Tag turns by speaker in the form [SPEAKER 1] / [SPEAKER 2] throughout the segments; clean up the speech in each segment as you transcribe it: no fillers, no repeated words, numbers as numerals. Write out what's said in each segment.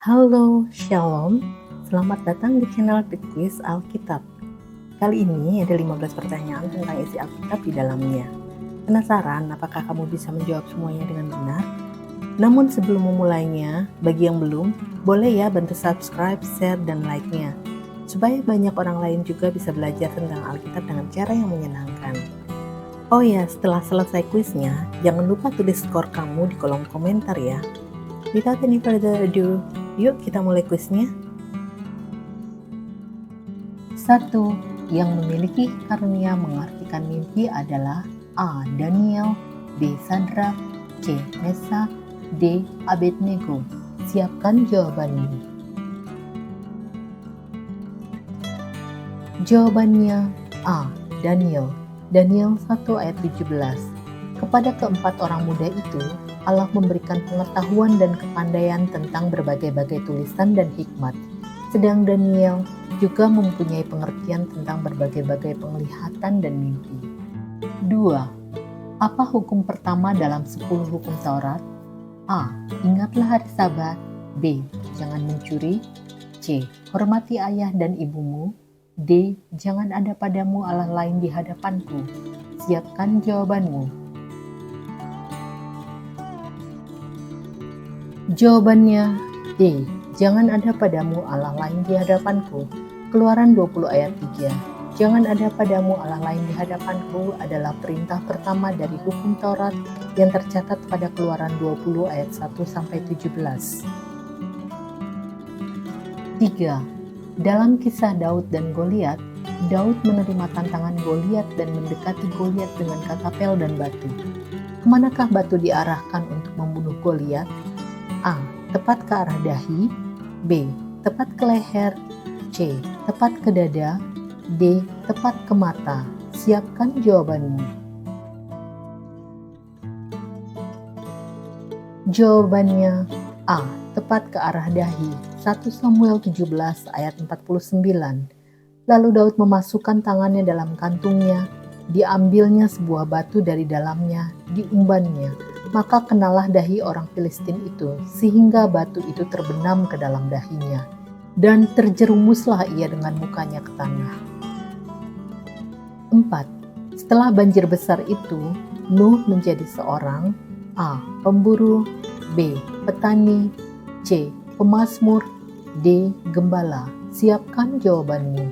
[SPEAKER 1] Halo, Shalom. Selamat datang di channel The Quiz Alkitab. Kali ini ada 15 pertanyaan tentang isi Alkitab di dalamnya. Penasaran apakah kamu bisa menjawab semuanya dengan benar? Namun sebelum memulainya, bagi yang belum, boleh ya bantu subscribe, share, dan like-nya. Supaya banyak orang lain juga bisa belajar tentang Alkitab dengan cara yang menyenangkan. Oh ya, setelah selesai kuisnya, jangan lupa tulis skor kamu di kolom komentar ya. Without any further ado, yuk kita mulai kuisnya. 1. Yang memiliki karunia mengartikan mimpi adalah A. Daniel, B. Sadrak, C. Mesak, D. Abednego. Siapkan jawabannya. Jawabannya A. Daniel. Daniel 1 ayat 17. Kepada keempat orang muda itu, Allah memberikan pengetahuan dan kepandaian tentang berbagai-bagai tulisan dan hikmat. Sedang Daniel juga mempunyai pengertian tentang berbagai-bagai penglihatan dan mimpi. 2. Apa hukum pertama dalam 10 hukum Taurat? A. Ingatlah hari Sabat. B. Jangan mencuri. C. Hormati ayah dan ibumu. D. Jangan ada padamu Allah lain di hadapanku. Siapkan jawabanmu. Jawabannya D. Jangan ada padamu Allah lain di hadapanku. Keluaran 20 ayat 3. Jangan ada padamu Allah lain di hadapanku adalah perintah pertama dari hukum Taurat yang tercatat pada Keluaran 20 ayat 1-17. 3. Dalam kisah Daud dan Goliat, Daud menerima tantangan Goliat dan mendekati Goliat dengan katapel dan batu. Kemanakah batu diarahkan untuk membunuh Goliat? A. Tepat ke arah dahi. B. Tepat ke leher. C. Tepat ke dada. D. Tepat ke mata. Siapkan jawabanmu. Jawabannya A. Tepat ke arah dahi. 1 Samuel 17 ayat 49. Lalu Daud memasukkan tangannya dalam kantungnya, diambilnya sebuah batu dari dalamnya, diumbannya. Maka kenalah dahi orang Filistin itu, sehingga batu itu terbenam ke dalam dahinya, dan terjerumuslah ia dengan mukanya ke tanah. 4. Setelah banjir besar itu, Nuh menjadi seorang A. Pemburu, B. Petani, C. Pemazmur, D. Gembala. Siapkan jawabanmu.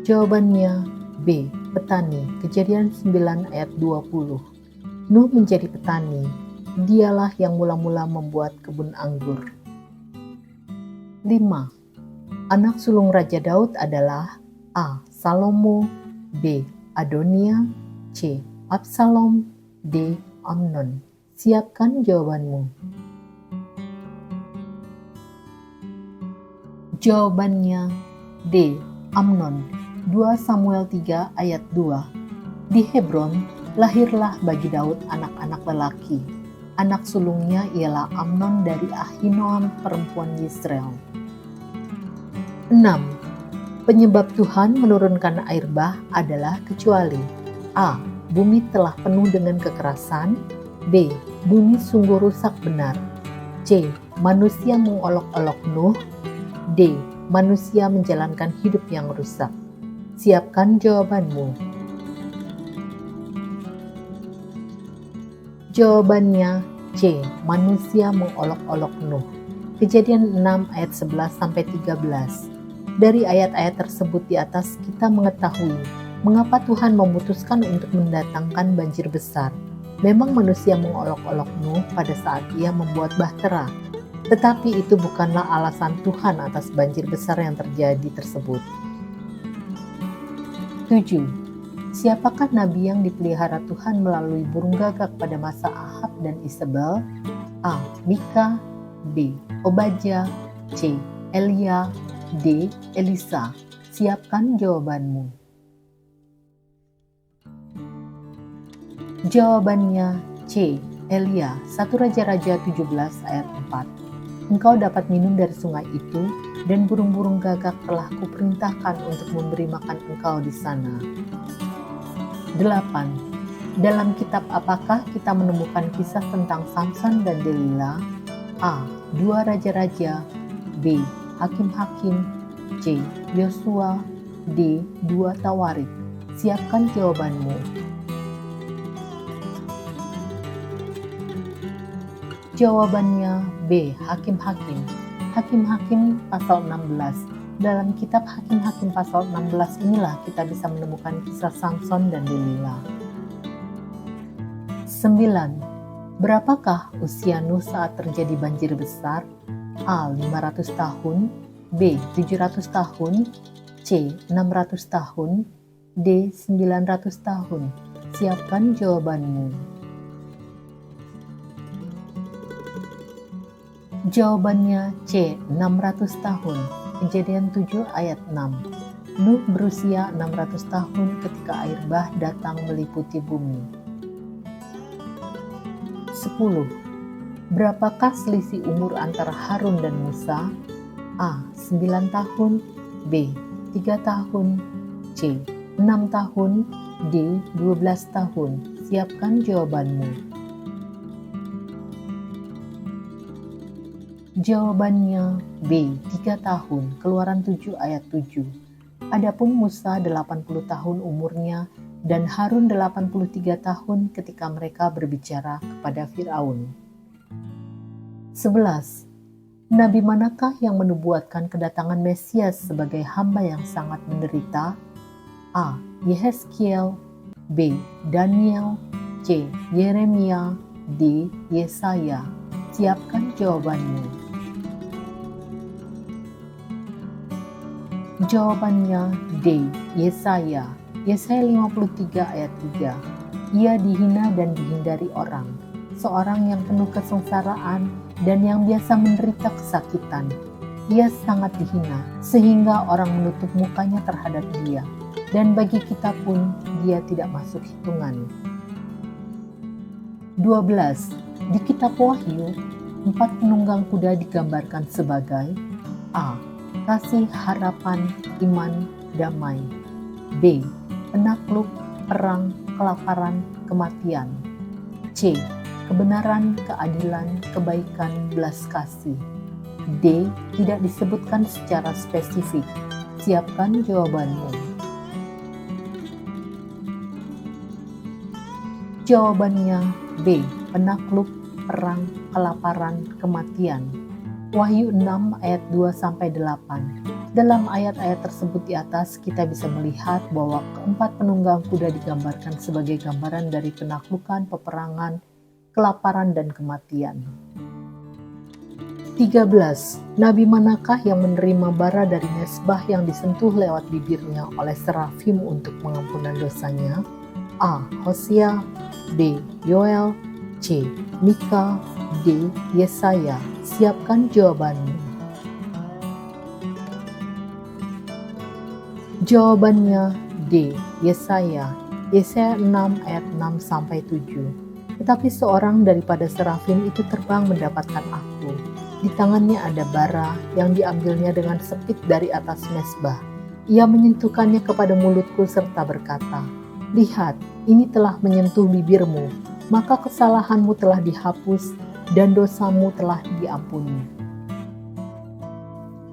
[SPEAKER 1] Jawabannya B. Petani. Kejadian 9 ayat 20. Nuh menjadi petani. Dialah yang mula-mula membuat kebun anggur. 5. Anak sulung Raja Daud adalah A. Salomo, B. Adonia, C. Absalom, D. Amnon. Siapkan jawabanmu. Jawabannya D. Amnon. 2 Samuel 3 ayat 2. Di Hebron lahirlah bagi Daud anak-anak lelaki. Anak sulungnya ialah Amnon dari Ahinoam perempuan Yisrael. 6. Penyebab Tuhan menurunkan air bah adalah kecuali A. Bumi telah penuh dengan kekerasan. B. Bumi sungguh rusak benar. C. Manusia mengolok-olok Nuh. D. Manusia menjalankan hidup yang rusak. Siapkan jawabanmu. Jawabannya C. Manusia mengolok-olok Nuh. Kejadian 6 ayat 11-13. Dari ayat-ayat tersebut di atas kita mengetahui mengapa Tuhan memutuskan untuk mendatangkan banjir besar. Memang manusia mengolok-olok Nuh pada saat ia membuat bahtera, tetapi itu bukanlah alasan Tuhan atas banjir besar yang terjadi tersebut. 7. Siapakah nabi yang dipelihara Tuhan melalui burung gagak pada masa Ahab dan Isabel? A. Mika, B. Obadya, C. Elia, D. Elisa. Siapkan jawabanmu. Jawabannya C. Elia. 1 Raja-Raja 17 ayat 4. Engkau dapat minum dari sungai itu, dan burung-burung gagak telah kuperintahkan untuk memberi makan engkau di sana. 8. Dalam kitab apakah kita menemukan kisah tentang Samson dan Delila? A. 2 Raja-Raja, B. Hakim-Hakim, C. Yosua, D. 2 Tawarik. Siapkan jawabanmu. Jawabannya B. Hakim-Hakim. Hakim-Hakim pasal 16. Dalam kitab Hakim-Hakim pasal 16 inilah kita bisa menemukan kisah Samson dan Delila. 9. Berapakah usia Nuh saat terjadi banjir besar? A. 500 tahun, B. 700 tahun, C. 600 tahun, D. 900 tahun. Siapkan jawabanmu. Jawabannya C. 600 tahun. Kejadian 7 ayat 6. Nuh berusia 600 tahun ketika air bah datang meliputi bumi. 10. Berapakah selisih umur antara Harun dan Musa? A. 9 tahun, B. 3 tahun, C. 6 tahun, D. 12 tahun. Siapkan jawabanmu. Jawabannya B. 3 tahun. Keluaran 7 ayat 7. Adapun Musa 80 tahun umurnya dan Harun 83 tahun ketika mereka berbicara kepada Firaun. 11. Nabi manakah yang menubuatkan kedatangan Mesias sebagai hamba yang sangat menderita? A. Yehezkiel, B. Daniel, C. Yeremia, D. Yesaya. Siapkan jawabanmu. Jawabannya D. Yesaya. Yesaya 53 ayat 3. Ia dihina dan dihindari orang, seorang yang penuh kesengsaraan dan yang biasa menderita kesakitan. Ia sangat dihina sehingga orang menutup mukanya terhadap dia, dan bagi kita pun dia tidak masuk hitungan. 12. Di kitab Wahyu, 4 penunggang kuda digambarkan sebagai A. Kasih, harapan, iman, damai, B. Penakluk, perang, kelaparan, kematian, C. Kebenaran, keadilan, kebaikan, belas kasih, D. Tidak disebutkan secara spesifik. Siapkan jawabanmu. Jawabannya B. Penakluk, perang, kelaparan, kematian. Wahyu 6 ayat 2-8. Dalam ayat-ayat tersebut di atas kita bisa melihat bahwa keempat penunggang kuda digambarkan sebagai gambaran dari penaklukan, peperangan, kelaparan, dan kematian. 13. Nabi manakah yang menerima bara dari mezbah yang disentuh lewat bibirnya oleh serafim untuk pengampunan dosanya? A. Hosea, B. Yoel, C. Mika, D. Yesaya. Siapkan jawabanmu. Jawabannya D. Yesaya. Yesaya 6 ayat 6-7. Tetapi seorang daripada serafim itu terbang mendapatkan aku. Di tangannya ada bara yang diambilnya dengan sepit dari atas mezbah. Ia menyentuhkannya kepada mulutku serta berkata, "Lihat, ini telah menyentuh bibirmu, maka kesalahanmu telah dihapus dan dosamu telah diampuni."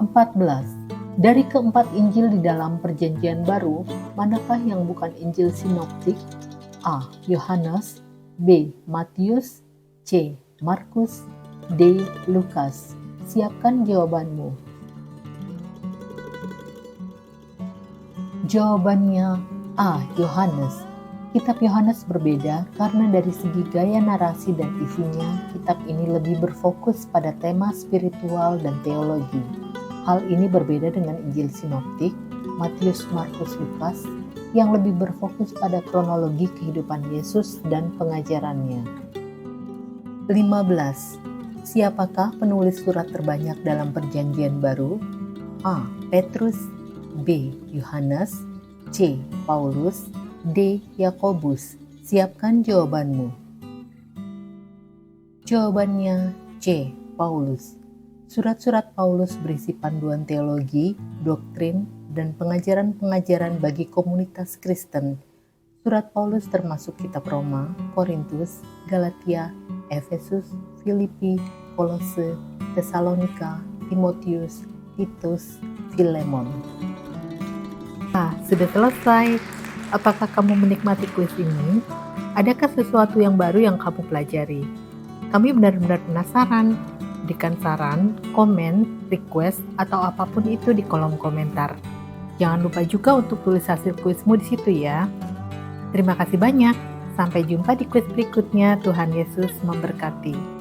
[SPEAKER 1] 14. Dari keempat Injil di dalam Perjanjian Baru, manakah yang bukan Injil sinoptik? A. Yohanes, B. Matius, C. Markus, D. Lukas. Siapkan jawabanmu. Jawabannya A. Yohanes. Kitab Yohanes berbeda karena dari segi gaya narasi dan isinya, kitab ini lebih berfokus pada tema spiritual dan teologi. Hal ini berbeda dengan Injil sinoptik, Matius, Markus, Lukas, yang lebih berfokus pada kronologi kehidupan Yesus dan pengajarannya. 15. Siapakah penulis surat terbanyak dalam Perjanjian Baru? A. Petrus, B. Yohanes, C. Paulus, D. Yakobus. Siapkan jawabanmu. Jawabannya C. Paulus. Surat-surat Paulus berisi panduan teologi, doktrin, dan pengajaran-pengajaran bagi komunitas Kristen. Surat Paulus termasuk kitab Roma, Korintus, Galatia, Efesus, Filipi, Kolose, Tesalonika, Timotius, Titus, Filemon. Nah, sudah selesai. Apakah kamu menikmati kuis ini? Adakah sesuatu yang baru yang kamu pelajari? Kami benar-benar penasaran. Berikan saran, komen, request, atau apapun itu di kolom komentar. Jangan lupa juga untuk tulis hasil kuismu di situ ya. Terima kasih banyak. Sampai jumpa di kuis berikutnya. Tuhan Yesus memberkati.